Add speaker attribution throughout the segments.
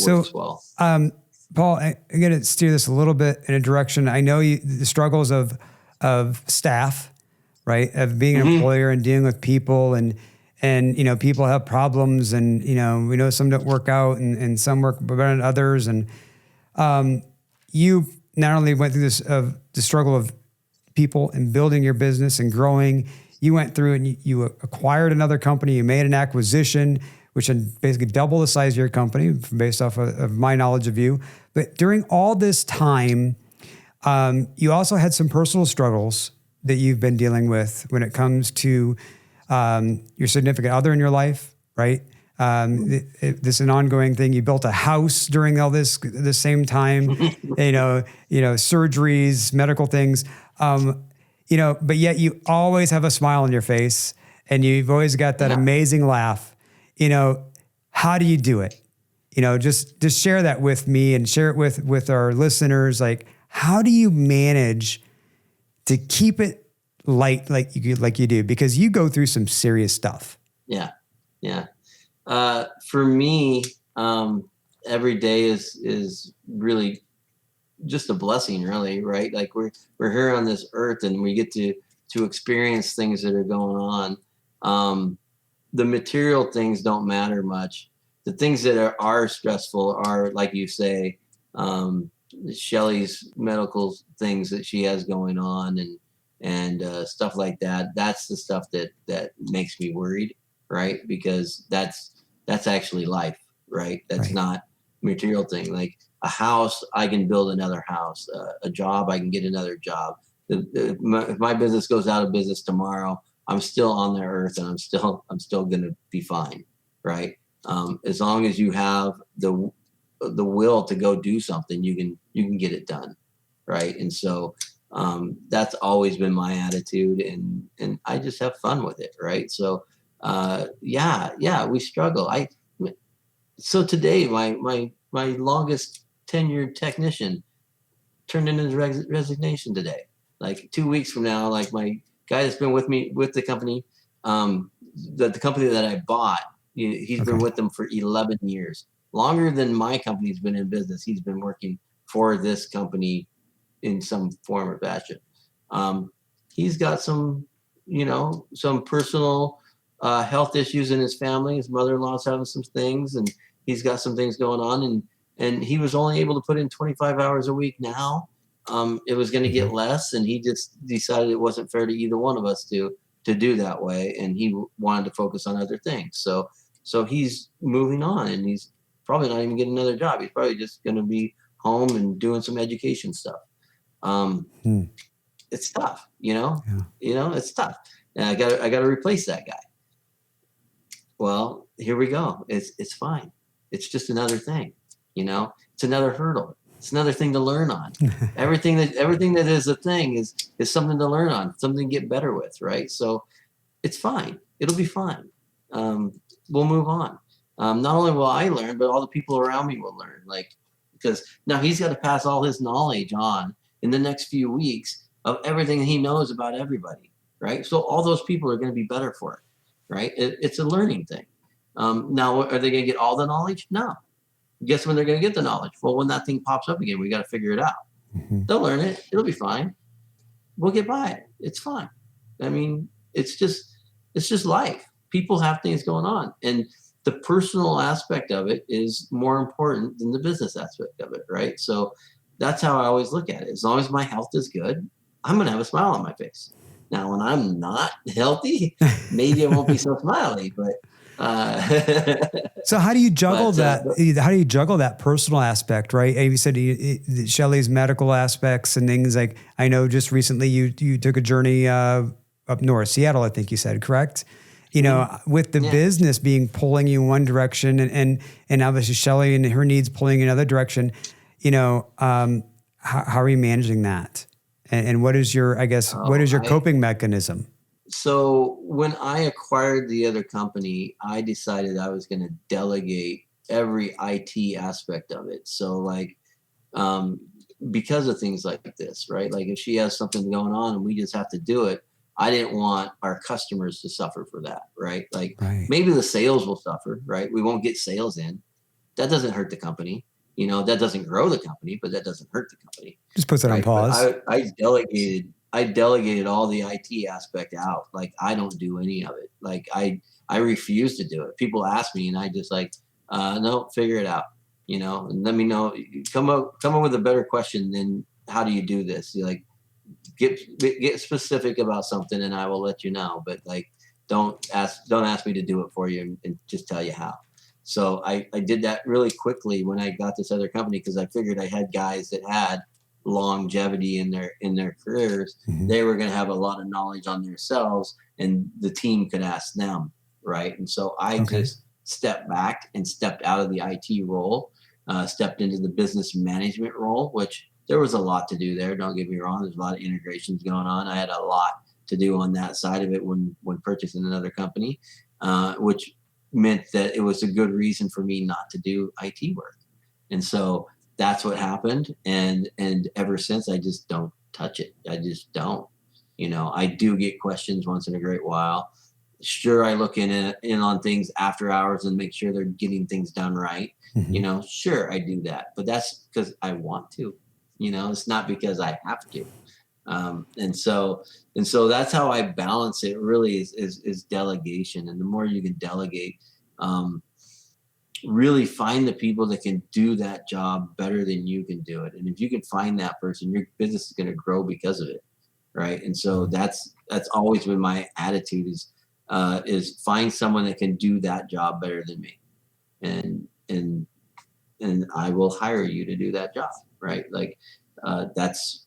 Speaker 1: So,
Speaker 2: works well.
Speaker 1: Paul, I'm going to steer this a little bit in a direction. I know the struggles of staff, right? Of being an employer and dealing with people and, people have problems and, we know some don't work out and some work better than others. And, you not only went through this, the struggle of people and building your business and growing, you went through and you acquired another company, you made an acquisition, which basically double the size of your company based off of my knowledge of you. But during all this time, you also had some personal struggles that you've been dealing with when it comes to your significant other in your life, right? This is an ongoing thing. You built a house during all this at the same time, surgeries, medical things, but yet you always have a smile on your face and you've always got that amazing laugh. How do you do it? Just share that with me and share it with our listeners. Like, how do you manage to keep it light like you do? Because you go through some serious stuff.
Speaker 2: Yeah. For me, every day is really just a blessing, really, right? Like we're here on this earth and we get to experience things that are going on. The material things don't matter much. The things that are stressful are, like you say, Shelly's medical things that she has going on and stuff like that. That's the stuff that makes me worried, right? Because that's actually life, right? That's
Speaker 1: right.
Speaker 2: Not material thing. Like a house, I can build another house. A job, I can get another job. If my business goes out of business tomorrow, I'm still on the earth and I'm still going to be fine, right? As long as you have the will to go do something, you can get it done, right? And so that's always been my attitude, and I just have fun with it, right? So we struggle. So today, my longest tenured technician turned in his resignation today. Like 2 weeks from now, like my guy that's been with me with the company, the company that I bought, he's been with them for 11 years, longer than my company's been in business. He's been working for this company in some form or fashion. He's got some personal health issues in his family. His mother-in-law's having some things, and he's got some things going on. And he was only able to put in 25 hours a week now. It was going to get less, and he just decided it wasn't fair to either one of us to do that way, and he wanted to focus on other things. So he's moving on, and he's probably not even getting another job. He's probably just going to be home and doing some education stuff. It's tough, it's tough. And I got to replace that guy. Well, here we go. It's fine. It's just another thing, it's another hurdle. It's another thing to learn on. Everything that is a thing is something to learn on, something to get better with, right? So it's fine. It'll be fine. We'll move on. Not only will I learn, but all the people around me will learn. Like, because now he's got to pass all his knowledge on in the next few weeks of everything he knows about everybody, right? So all those people are going to be better for it, right? It's a learning thing. Now, are they going to get all the knowledge? No. Guess when they're going to get the knowledge? Well, when that thing pops up again, we got to figure it out. They'll learn it. It'll be fine. We'll get by it. It's fine. I mean, it's just life. People have things going on, and the personal aspect of it is more important than the business aspect of it, right? So that's how I always look at it. As long as my health is good, I'm going to have a smile on my face. Now, when I'm not healthy, maybe it won't be so smiley, but
Speaker 1: so how do you juggle that? How do you juggle that personal aspect, right? And you said Shelly's medical aspects and things like, I know just recently you took a journey up north, Seattle, I think you said, correct? With the business being pulling you in one direction and obviously Shelly and her needs pulling you in another direction, how are you managing that? And what is your, coping mechanism?
Speaker 2: So when I acquired the other company, I decided I was going to delegate every IT aspect of it. So like, because of things like this, right? Like if she has something going on and we just have to do it, I didn't want our customers to suffer for that, right? Like maybe the sales will suffer, right? We won't get sales in, That doesn't hurt the company. That doesn't grow the company, but that doesn't hurt the company.
Speaker 1: Just puts it on pause.
Speaker 2: But I delegated all the IT aspect out. Like, I don't do any of it. Like, I refuse to do it. People ask me and I just like, no, figure it out, and let me know. Come up with a better question than how do you do this? You like, get specific about something and I will let you know. But like, don't ask me to do it for you and just tell you how. So I did that really quickly when I got this other company, because I figured I had guys that had longevity in their careers.
Speaker 1: Mm-hmm.
Speaker 2: They were going to have a lot of knowledge on themselves and the team could ask them. Right. And so I just stepped back and stepped out of the IT role, stepped into the business management role, which there was a lot to do there. Don't get me wrong. There's a lot of integrations going on. I had a lot to do on that side of it when purchasing another company, which meant that it was a good reason for me not to do IT work. And so that's what happened. And ever since, I just don't touch it. I just don't. I do get questions once in a great while. Sure, I look in on things after hours and make sure they're getting things done right.
Speaker 1: Mm-hmm.
Speaker 2: Sure, I do that. But that's because I want to. It's not because I have to. And so that's how I balance it. Really is delegation. And the more you can delegate, really find the people that can do that job better than you can do it. And if you can find that person, your business is going to grow because of it. Right. And so that's always been my attitude is find someone that can do that job better than me. And I will hire you to do that job. Right. Like, that's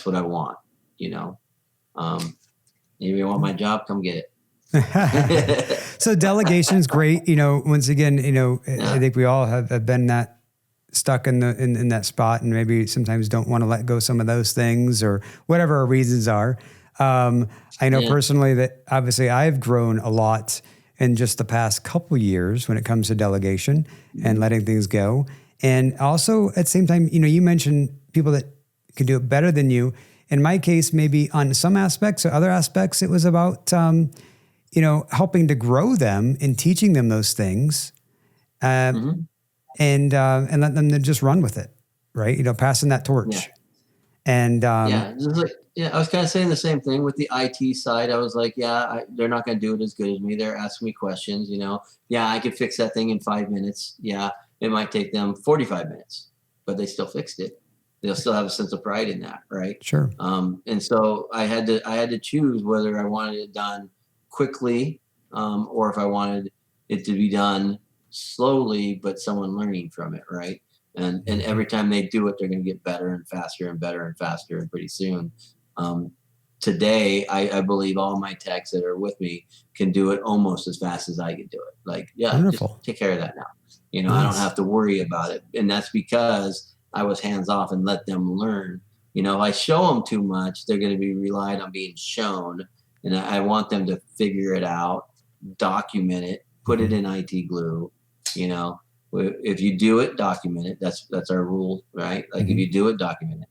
Speaker 2: what I want. If you want my job, come get it.
Speaker 1: So delegation is great. Once again, I think we all have been stuck in that spot, and maybe sometimes don't want to let go some of those things or whatever our reasons are. I know personally that obviously I've grown a lot in just the past couple years when it comes to delegation and letting things go. And also at the same time, you mentioned people that can do it better than you. In my case, maybe on some aspects or other aspects, it was about, helping to grow them and teaching them those things, and let them to just run with it, right? Passing that torch.
Speaker 2: Yeah.
Speaker 1: And
Speaker 2: I was kind of saying the same thing with the IT side. I was like, they're not going to do it as good as me. They're asking me questions, I could fix that thing in 5 minutes. Yeah, it might take them 45 minutes, but they still fixed it. They'll still have a sense of pride in that, right?
Speaker 1: Sure.
Speaker 2: And so I had to choose whether I wanted it done quickly, or if I wanted it to be done slowly, but someone learning from it, right? And every time they do it, they're going to get better and faster and better and faster, and pretty soon. Today, I believe all my techs that are with me can do it almost as fast as I can do it. Like,
Speaker 1: wonderful.
Speaker 2: Just take care of that now.
Speaker 1: Nice.
Speaker 2: I don't have to worry about it, and that's because I was hands off and let them learn. If I show them too much, they're going to be relied on being shown. And I want them to figure it out, document it, put it in IT glue. If you do it, document it. That's our rule, right? Like, if you do it, document it.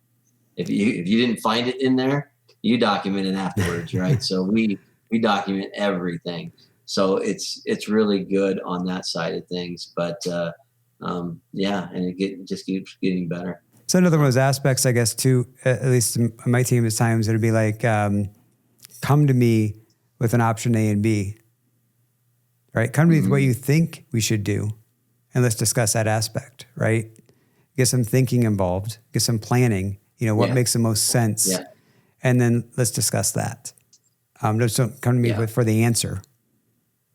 Speaker 2: If you didn't find it in there, you document it afterwards, right? So we document everything. So it's really good on that side of things. But and it just keeps getting better.
Speaker 1: So another one of those aspects, I guess, too, at least in my team, at times it'd be like, come to me with an option A and B, right? Come to me with what you think we should do, and let's discuss that aspect, right? Get some thinking involved, get some planning, what makes the most sense, and then let's discuss that. Just don't come to me for the answer,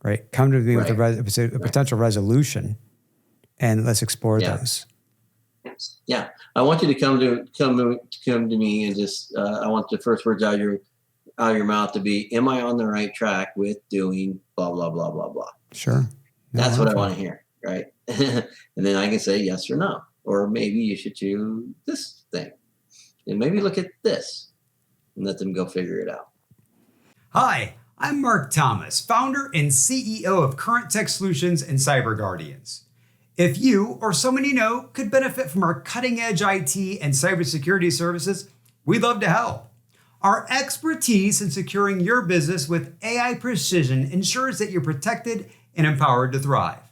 Speaker 1: right? Come to me with a potential resolution, and let's explore those.
Speaker 2: Yeah, I want you to come to me and just I want the first words out of your mouth to be, am I on the right track with doing blah blah blah blah blah?
Speaker 1: Sure.
Speaker 2: That's what I want to hear, right? And then I can say yes or no, or maybe you should choose this thing, and maybe look at this, and let them go figure it out.
Speaker 1: Hi, I'm Marc Thomas, founder and CEO of Current Tech Solutions and Cyber Guardians. If you or someone you know could benefit from our cutting-edge IT and cybersecurity services, we'd love to help. Our expertise in securing your business with AI precision ensures that you're protected and empowered to thrive.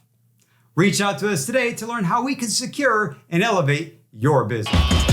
Speaker 1: Reach out to us today to learn how we can secure and elevate your business.